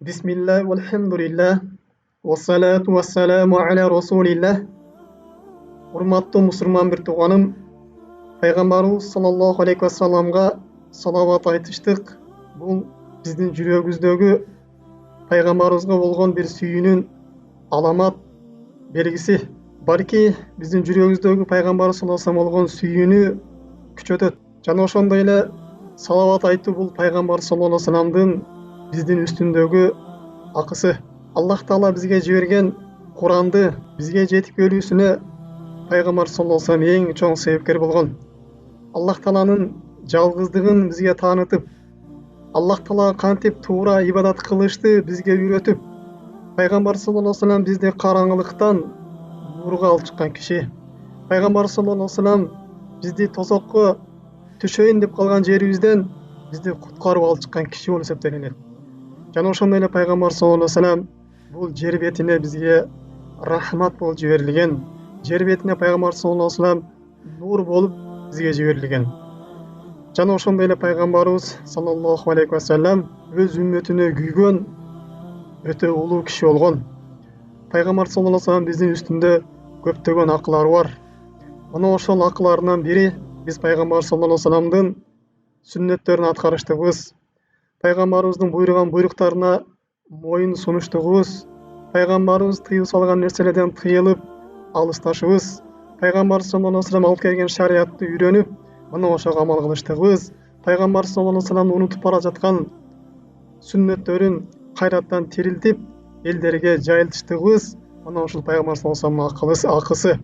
Bismillah, walhamdulillah, wassalatu wassalamu ala rasulillah. Урматтуу мусулман бир тууганым, пайгамбарыбыз саллаллаху алейхи вассаламга салават айтыштык. Бул биздин жүрөгүбүздөгү пайгамбарыбызга болгон бир сүйүүнүн аламат белгиси. Балки биздин жүрөгүбүздөгү пайгамбар саллаллаху алейхи вассаламга болгон сүйүүнү күчөтөт. Жана ошондой эле салават айтуу бул пайгамбар саллаллаху алейхи вассаламдын биздин үстүндөгү акысы. Аллах Таала бизге жиберген Куранды бизге жетип келүүсүнө пайгамбар саллаллаху алейхи вассалам эң чоң себепкер болгон. Аллах Тааланын жалгыздыгын бизге таанытып, Аллах Таалага кантип туура ибадат кылышты бизге үйрөтүп, пайгамбар саллаллаху алейхи вассалам бизди караңгылыктан нурга алып чыккан киши. Пайгамбар саллаллаху алейхи вассалам бизди тозокко түшөйүн деп калган жерибизден бизди куткарып алып чыккан киши болуп эсептелинет. Жана ошондой эле пайгамбар саллаллаху алейхи вассалам бул жер бетине бизге рахмат болуп жиберилген. Жер бетине пайгамбар саллаллаху алейхи вассалам нур болуп бизге жиберилген. Жана ошондой эле пайгамбарыбыз саллаллаху алейхи вассалам өз үммөтүнө күйгөн өтө улуу киши болгон. Пайгамбар саллаллаху алейхи вассалам биздин үстүндө көптөгөн акылары бар. Мына ошол акыларынан бири биз пайгамбар саллаллаху алейхи вассаламдын сүннөттөрүн аткарыштыгыбыз, пайгамбарыбыздын буйруган буйруктарына моюн сунуштугубуз, пайгамбарыбыз тыюу салган нерселерден тыйылып алысташыбыз, пайгамбар саллаллаху алейхи вассалам алып келген шариятты үйрөнүп, мына ошого амал кылыштыгыбыз, пайгамбар саллаллаху алейхи вассаламдын унутуп бара жаткан сүннөттөрүн кайрадан тирилтип элдерге жайылтыштыгыбыз, мына ушул пайгамбар саллаллаху алейхи вассаламдын акысы.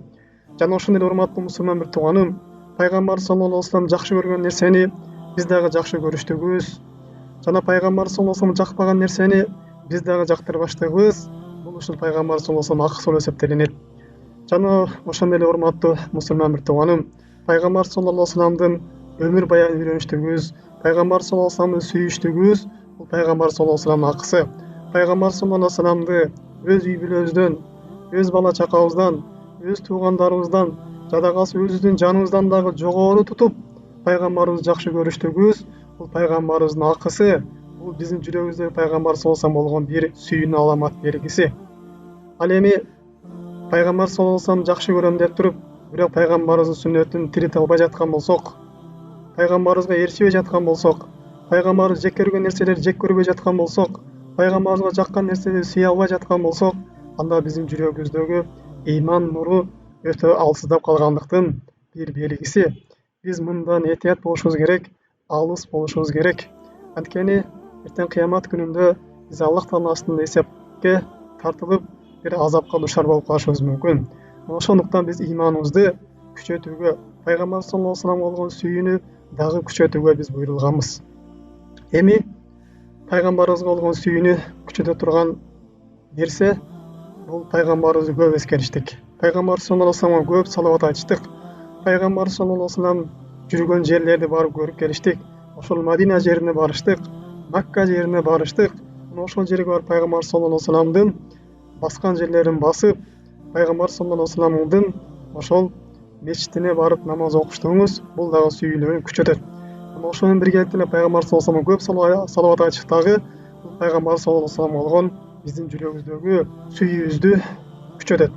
Жана ошондой эле урматтуу мусулман бир тууганым, пайгамбар саллаллаху алейхи вассалам жакшы көргөн нерсени биз дагы жакшы көрүштүгүбүз. Жана пайгамбар саллаллаху алейхи вассалам жакпаган нерсени биз дагы жактырбаштыгыбыз. Бул ушул пайгамбар саллаллаху алейхи вассалам акысы болуп эсептелинет. Жана ошондой эле урматтуу мусулман бир тууганым, пайгамбар саллаллаху алейхи вассаламдын өмүр баянын үйрөнүштүгүбүз, пайгамбар саллаллаху алейхи вассаламды сүйүштүгүбүз бул пайгамбар саллаллаху алейхи вассаламдын акысы. Пайгамбар саллаллаху алейхи вассаламды өз үй бүлөбүздөн, өз бала чакабыздан, өз туугандарыбыздан, жадагасы өзүбүздүн жаныбыздан дагы жогору тутуп, пайгамбарыбызды жакшы көрүштүгүбүз бул пайгамбарыбыздын акысы. Бул биздин жүрөгүбүздө пайгамбар саллаллаху алейхи вассалам болгон бир сүйүүнүн аламат белгиси. Ал эми пайгамбар саллаллаху алейхи вассаламды жакшы көрөм деп туруп, бирок пайгамбарыбыздын сүннөтүн тирите албай жаткан болсок, пайгамбарыбызга ээрчибей жаткан болсок, пайгамбарыбыз жек көргөн нерселерди жек көрбөй жаткан болсок, пайгамбарыбызга жаккан нерселерди сүйө албай жаткан болсок, анда биздин жүрөгүбүздөгү ыйман нуру өтө алсыздап калгандыктын бир белгиси. Биз мындан этият болушубуз керек, алыс болушубуз керек. Анткени эртең кыямат күнүндө биз Аллах Тааланын астында эсепке тартылып, бир азапка душар болуп калышыбыз мүмкүн. Ошондуктан биз ыйманыбызды күчөтүүгө, пайгамбар саллаллаху алейхи вассаламга болгон сүйүүнү дагы күчөтүүгө биз буйрулганбыз. Эми пайгамбарыбызга болгон сүйүүнү күчөтө турган нерсе бул пайгамбарыбызды көп эскериштик. Пайгамбар саллаллаху алейхи вассаламга көп салават айтыштык. Пайгамбар саллаллаху алейхи вассалам жүргөн жерлерди барып көрүп келиштик. Ошол Мадина жерине барыштык, Макка жерине барыштык. Ошол жерге барып пайгамбар саллаллаху алейхи вассаламдын баскан жерлерин басып, пайгамбар саллаллаху алейхи вассаламдын ошол мечитине барып намаз окуштугубуз бул дагы сүйүүнү күчөтөт. Ошол менен биргеликте эле пайгамбар саллаллаху алейхи вассаламга көп салават айтыштык дагы бул пайгамбар саллаллаху алейхи вассаламга болгон биздин жүрөгүбүздөгү сүйүүбүздү күчөтөт.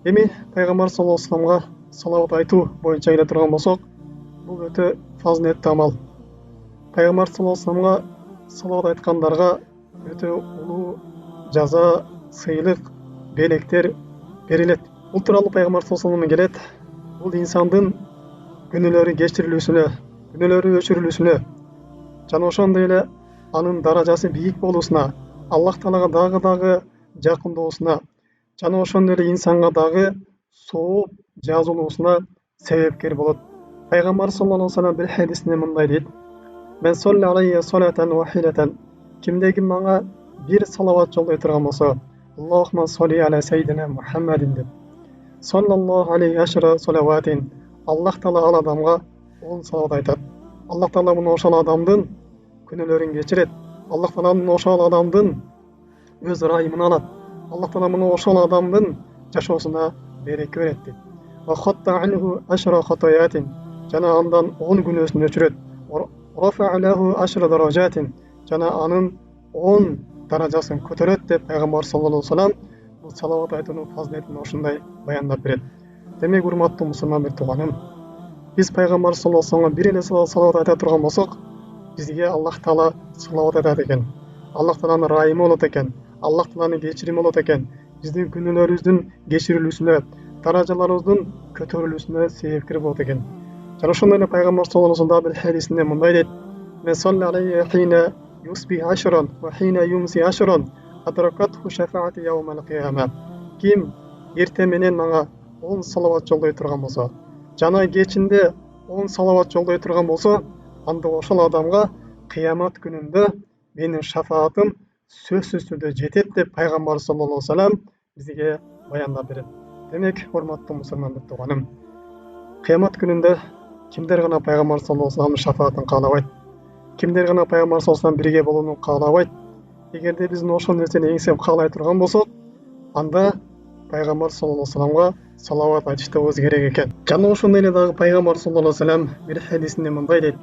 Эми пайгамбар саллаллаху алейхи вассаламга салават айтуу боюнча келе турган болсок, бул өтө фазилеттүү амал. Пайгамбар саллаллаху алейхи вассаламга салават айткандарга өтө улуу жаза, сыйлык, белектер берилет. Бул тууралуу пайгамбар саллаллаху алейхи вассалам келет. Бул инсандын күнөөлөрү кечирилүүсүнө, күнөөлөрү өчүрүлүүсүнө, жана ошондой эле анын даражасы бийик болуусуна, Аллах Таалага дагы жакындоосуна, жана ошондой эле инсанга дагы сооп жазылуусуна себепкер болот. Пайгамбар саллаллаху алейхи вассалам бир хадисинде мындай дейт: "Мен солли алейхи салатан вахидатан", кимде ким мага бир салават жолдой турган болсо, Аллахумма солли аля саййидина Мухаммадин деп, саллаллаху алейхи ашра салаватин, Аллах Таала ал адамга 10 салават айтат. Аллах Таала мына ошол адамдын күнөөлөрүн кечирет. Аллах Таала мына ошол адамдын өз ырайымын алат. Аллах Таала мына ошол адамдын жашоосуна береке берет дейт. Ва хатта анху ашра хатаятин, жана андан 10 күнөөсүн өчүрөт. Рафа алаху ашра даражатин, жана анын 10 даражасын көтереді деп пайғамбар саллаллаху алейхи вассалам бұл салауат айтудың фазилетін осындай баяндап береді. Демек, урматтуу мұсылман бір туғаным, біз пайғамбар саллаллаху алейхи вассаламға бір еле салауат айта тұрған болсақ, бізге Аллах тағала салауат айтады екен, Аллах тағаланың райымы болады екен, Аллах тағаланың кешірімі болады екен, біздің күнәләріміздің кешірілісіне, даражаларымыздың көтерілісіне себепкер болады екен. Жана ошондой эле пайгамбар саллаллаху алейхи вассалам бир хадисинде мындай дейт: "Мен салли алейхи хина юсби ашран ва хина юмси ашран адракатху шафаати яумал қияма." Ким эрте менен мага 10 салават жолдой турган болсо, жана кечинде 10 салават жолдой турган болсо, анда ошол адамга кыямат күнүндө менин шафаатым сөзсүз түрдө жетет деп пайгамбар саллаллаху алейхи вассалам бизге баяндап берет. Демек, урматтуу мусулман бір туганым, кыямат күнүндө кимдер гана пайгамбар саллаллаху алейхи вассаламдын шафаатын каалабайт, кимдер гана пайгамбар саллаллаху алейхи вассалам бирге болууну каалабайт. Эгерде биз ошол нерсени эңсеп каалай турган болсок, анда пайгамбар саллаллаху алейхи вассаламга салават айтыштыбыз керек экен. Жана ошондой эле дагы пайгамбар саллаллаху алейхи вассалам бир хадисинде мындай дейт: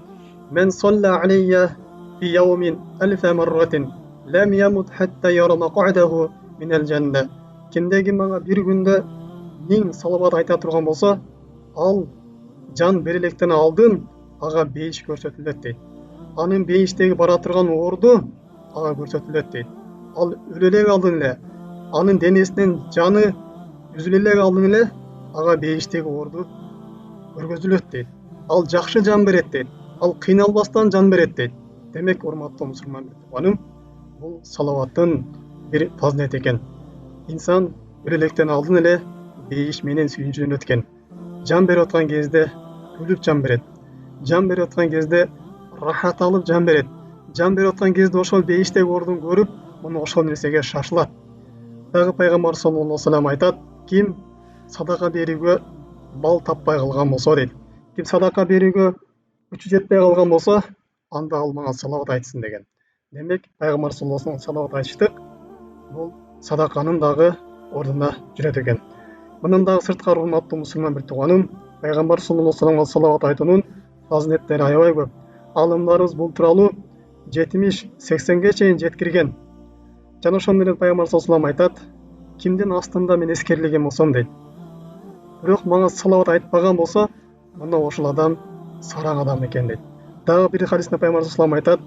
"Мен салла алейя фи яумин алфа марратин лам ямут хатта яра мақ'адаху минал жанна." Кимдеги мага бир күндө 1000 салават айта турган болсо, ал жан берилектен алдын ага бейиш көрсөтүлөт дейт. Анын бейиштеги бара турган орду ага көрсөтүлөт дейт. Ал өлө элек алдын эле, анын денесинен жаны үзүлө элек алдын эле ага бейиштеги орду көргөзүлөт дейт. Ал жакшы жан берет дейт. Ал кыйналбастан жан берет дейт. Демек, урматтуу мусулман туганым, бул салаваттын бир фазилети экен. Инсан өлө электен алдын эле бейиш менен сүйүнчүнөт экен. Жан берип аткан кезде күлүп жан берет. Жан берип аткан кезде рахат алып жан берет. Жан берип аткан кезде ошол бейиштеги ордун көрүп, муну ошол нерсеге шашылат. Дагы пайгамбар саллаллаху алейхи вассалам айтат: "Ким садака берүүгө бал таппай калган болсо" дейт. Ким садака берүүгө күчү жетпей калган болсо, анда ал мага салават айтсын деген. Демек, пайгамбар саллаллаху алейхи вассалам салават айтыштык бул садаканын дагы ордуна жүрөт экен. Мындан дагы сырткары, урматтуу мусулман бір туганым, пайгамбар саллаллаху алейхи вассаламга салават айтуунун фазилеттери аябай көп. Алымдарыбыз бул тууралуу 70-80ге чейин жеткирген. Жана ошондой эле пайгамбар саллаллаху алейхи вассалам айтат: "Кимдин астында мен эскерилген болсом" дейт, "бирок мага салават айтпаган болсо, мына ошол адам сараң адам экен" дейт. Дагы бир хадисте пайгамбар саллаллаху алейхи вассалам айтат: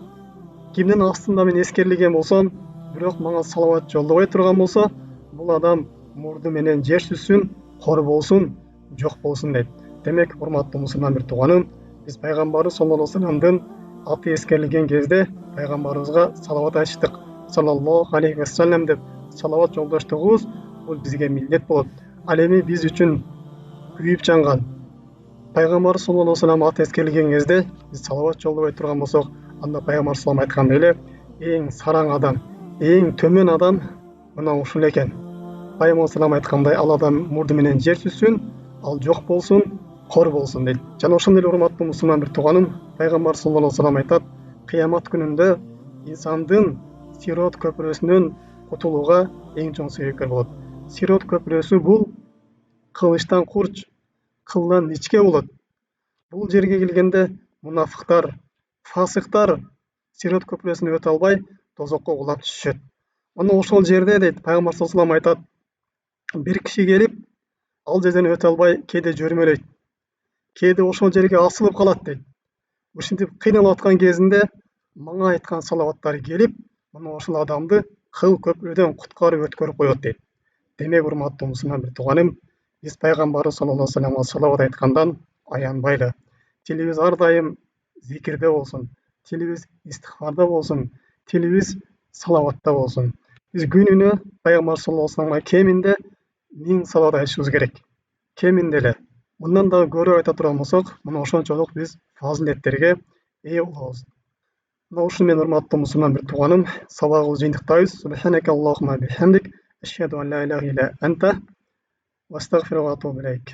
"Кимдин астында мен эскерилген болсом, бирок мага салават жолдобой турган болсо, бул адам мурду менен жер сүзсүн, кор болсун, жок болсун" дейт. Демек, урматтуу мусулман бір туганым, биз пайгамбарыбыз саллаллаху алейхи вассаламдын аты эскерилген кезде пайгамбарыбызга салават айтыштык. Саллаллаху алейхи вассалам деп салават жолдоштугубуз бул бизге милдет болот. Ал эми биз үчүн күйүп жанган пайгамбар саллаллаху алейхи вассалам аты эскерилген кезде биз салават жолдобой турган болсок, анда пайгамбар саллаллаху алейхи вассалам айткандай эле эң сараң адам, эң төмөн адам мына ушул экен. Пайгамбар саллаллаху алейхи вассалам айткандай, ал адам мурду менен жер сүзсүн, ал жок болсун, кор болсун дейт. Жана ошондой эле, урматтуу мусулман бір туганым, пайгамбар саллаллаху алейхи вассалам айтат: "Кыямат күнүндө инсандын Сирот көпүрөсүнөн кутулууга эң чоң себепкер болот." Сирот көпүрөсү бул кылычтан курч, кылдан ичке болот. Бул жерге келгенде мунафыктар, фасыктар Сирот көпүрөсүн өтө албай тозокко кулап түшүшөт. Мына ошол жерде дейт пайгамбар саллаллаху алейхи вассалам айтат: "Бир киши келип, ал жерден өтө албай кээде жөрмөлөйт, кээде ошол жерге асылып калат" дейт. Ушинтип кыйналып аткан кезинде мага айткан салаваттар келип, мына ошол адамды кыл көпүрөдөн куткарып өткөрүп коет дейт. Демек, урматтуу мусулман бір туганым, биз пайгамбарыбыз саллаллаху алейхи вассаламга салават айткандан аянбайлы. Тилибиз ар дайым зикирде болсун, тилибиз истихфарда болсун, тилибиз салаватта болсун. Биз күнүнө пайгамбар саллаллаху алейхи вассаламга кеминде 1000 салават айтышыбыз керек. Кеминде эле. Мындан дагы көрө айта турган болсок, мына ошончолук биз фазилеттерге ээ болобуз. Мына ушуну менен, урматтуу мусулман бір туганым, сабагыбызды жыйынтыктайбыз. Субханака Аллахумма бихамдик, ашхаду ан ла илаха илля анта, ва астагфирука ва атубу илейк.